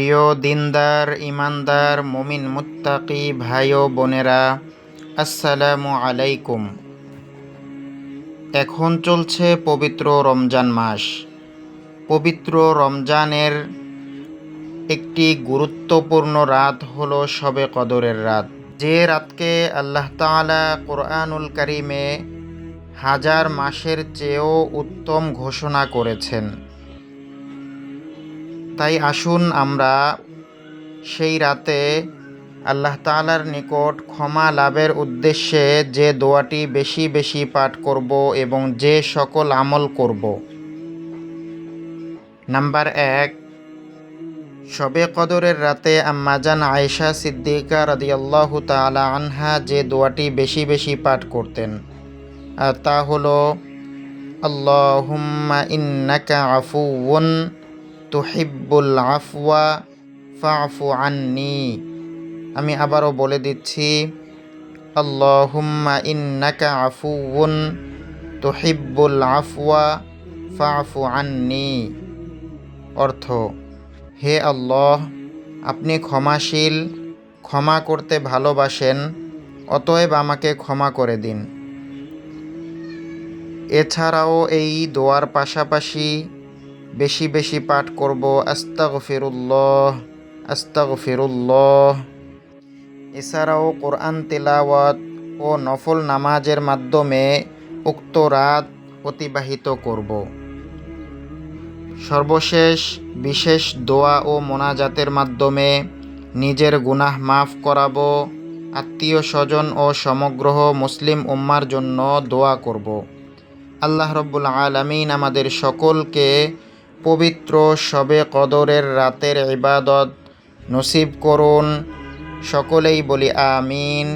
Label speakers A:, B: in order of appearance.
A: প্রিয় দিনদার ইমানদার মুমিন মুত্তাকি ভাই ও বোনেরা, আসসালামু আলাইকুম। এখন চলছে পবিত্র রমজান মাস। পবিত্র রমজানের একটি গুরুত্বপূর্ণ রাত হলো শবে কদরের রাত, যে রাতকে আল্লাহ তাআলা কোরআনুল কারিমে হাজার মাসের চেয়েও উত্তম ঘোষণা করেছেন। তাই আসুন আমরা সেই রাতে আল্লাহ তাআলার নিকট ক্ষমা লাভের উদ্দেশ্যে যে দোয়াটি বেশি বেশি পাঠ করব এবং যে সকল আমল করব। নাম্বার ১, শবে কদরের রাতে আম্মাজান আয়েশা সিদ্দিকা রাদিয়াল্লাহু তাআলা আনহা যে দোয়াটি বেশি বেশি পাঠ করতেন, আর তা হলো আল্লাহুম্মা ইন্নাকা আফুউন তুহিব্বুল আফওয়া ফা'ফু আন্নি। আমি আবারও বলে দিচ্ছি, আল্লাহুম্মা ইন্নাকা আফুউন তুহিব্বুল আফওয়া ফা'ফু আন্নি। অর্থ, হে আল্লাহ, আপনি ক্ষমাশীল, ক্ষমা করতে ভালোবাসেন, অতএব আমাকে ক্ষমা করে দিন। এছাড়াও এই দোয়ার পাশাপাশি বেশি বেশি পাঠ করব আস্তাগফিরুল্লাহ, আস্তাগফিরুল্লাহ। এছাড়াও কোরআন তেলাওয়াত ও নফল নামাজের মাধ্যমে উক্ত রাত অতিবাহিত করব। সর্বশেষ বিশেষ দোয়া ও মোনাজাতের মাধ্যমে নিজের গুনাহ মাফ করাবো, আত্মীয় স্বজন ও সমগ্র মুসলিম উম্মার জন্য দোয়া করব। আল্লাহ রব্বুল আলামিন আমাদের সকলকে পবিত্র শবে কদরের রাতের ইবাদত নসিব করুন। সকলেই বলি আমিন।